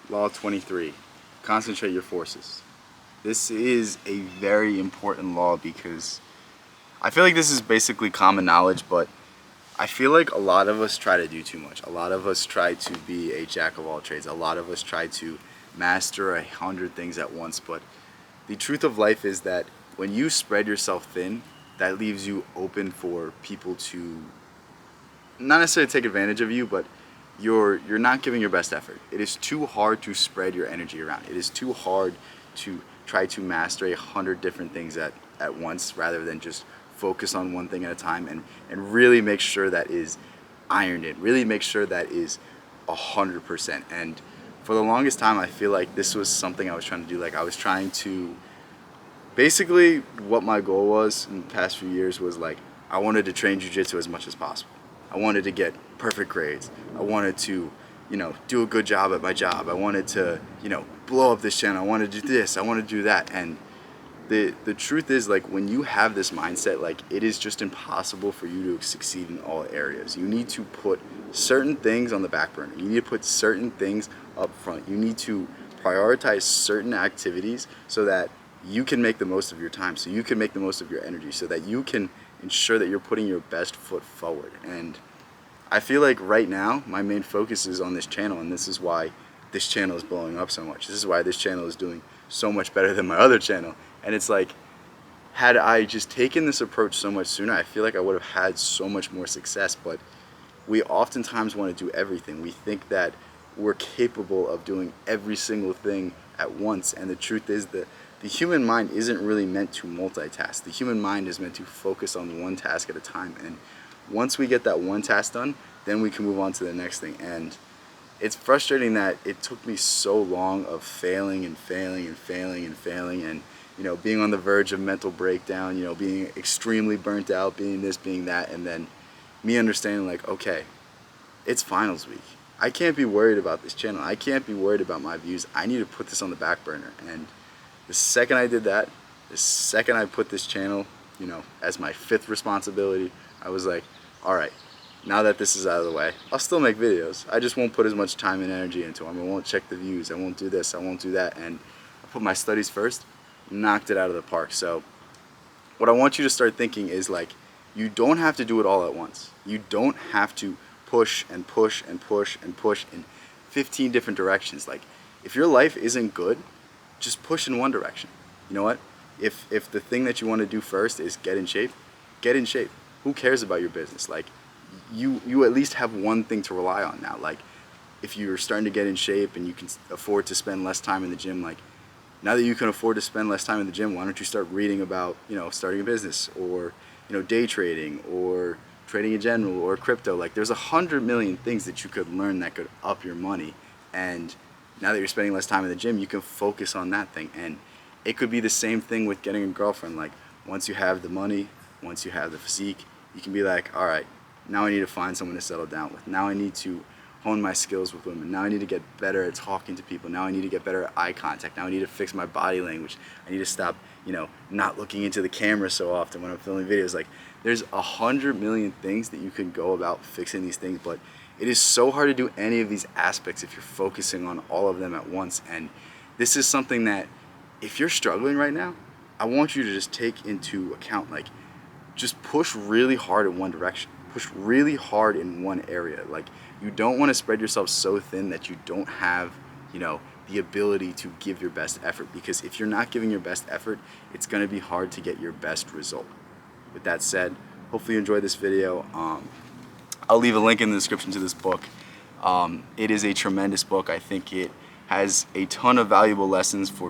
Law 23, concentrate your forces. This is a very important law because I feel like this is basically common knowledge, but I feel like a lot of us try to do too much. A lot of us try to be a jack of all trades. A lot of us try to master 100 things at once, but the truth of life is that when you spread yourself thin, that leaves you open for people to not necessarily take advantage of you, but you're not giving your best effort. It is too hard to spread your energy around. It is too hard to try to master 100 different things at once rather than just focus on one thing at a time and really make sure that is ironed in. Really make sure that is 100%. And for the longest time, I feel like this was something I was trying to do. Like I was trying to, basically what my goal was in the past few years was like, I wanted to train Jiu Jitsu as much as possible. I wanted to get perfect grades. I wanted to, do a good job at my job. I wanted to, blow up this channel. I wanted to do this. I wanted to do that. And the truth is, like, when you have this mindset, like, it is just impossible for you to succeed in all areas. You need to put certain things on the back burner. You need to put certain things up front. You need to prioritize certain activities so that you can make the most of your time, so you can make the most of your energy, so that you can ensure that you're putting your best foot forward. And I feel like right now my main focus is on this channel, and this is why this channel is blowing up so much. This is why this channel is doing so much better than my other channel. And it's like, had I just taken this approach so much sooner, I feel like I would have had so much more success. But we oftentimes want to do everything. We think that we're capable of doing every single thing at once, and the truth is that the human mind isn't really meant to multitask. The human mind is meant to focus on one task at a time, and once we get that one task done, then we can move on to the next thing. And it's frustrating that it took me so long of failing and failing and failing and failing and being on the verge of mental breakdown, being extremely burnt out, being this, being that, and then me understanding like, okay, it's finals week. I can't be worried about this channel. I can't be worried about my views. I need to put this on the back burner. And the second I did that, the second I put this channel, as my 5th responsibility, I was like, all right, now that this is out of the way, I'll still make videos. I just won't put as much time and energy into them. I won't check the views. I won't do this. I won't do that. And I put my studies first, knocked it out of the park. So what I want you to start thinking is like, you don't have to do it all at once. You don't have to push and push and push and push in 15 different directions. Like, if your life isn't good, just push in one direction. You know what? If the thing that you want to do first is get in shape, get in shape. Who cares about your business? Like, you at least have one thing to rely on now. Like, if you're starting to get in shape and you can afford to spend less time in the gym, like, now that you can afford to spend less time in the gym, why don't you start reading about, starting a business, or, day trading, or trading in general, or crypto? Like, there's 100 million things that you could learn that could up your money. And now that you're spending less time in the gym, you can focus on that thing. And it could be the same thing with getting a girlfriend. Like, once you have the money, once you have the physique, you can be like, all right, now I need to find someone to settle down with. Now I need to hone my skills with women. Now I need to get better at talking to people. Now I need to get better at eye contact. Now I need to fix my body language. I need to stop, not looking into the camera so often when I'm filming videos. Like, there's 100 million things that you can go about fixing these things, but it is so hard to do any of these aspects if you're focusing on all of them at once. And this is something that, if you're struggling right now, I want you to just take into account, like, just push really hard in one direction. Push really hard in one area. Like, you don't want to spread yourself so thin that you don't have, the ability to give your best effort. Because if you're not giving your best effort, it's going to be hard to get your best result. With that said, hopefully you enjoyed this video. I'll leave a link in the description to this book. It is a tremendous book. I think it has a ton of valuable lessons for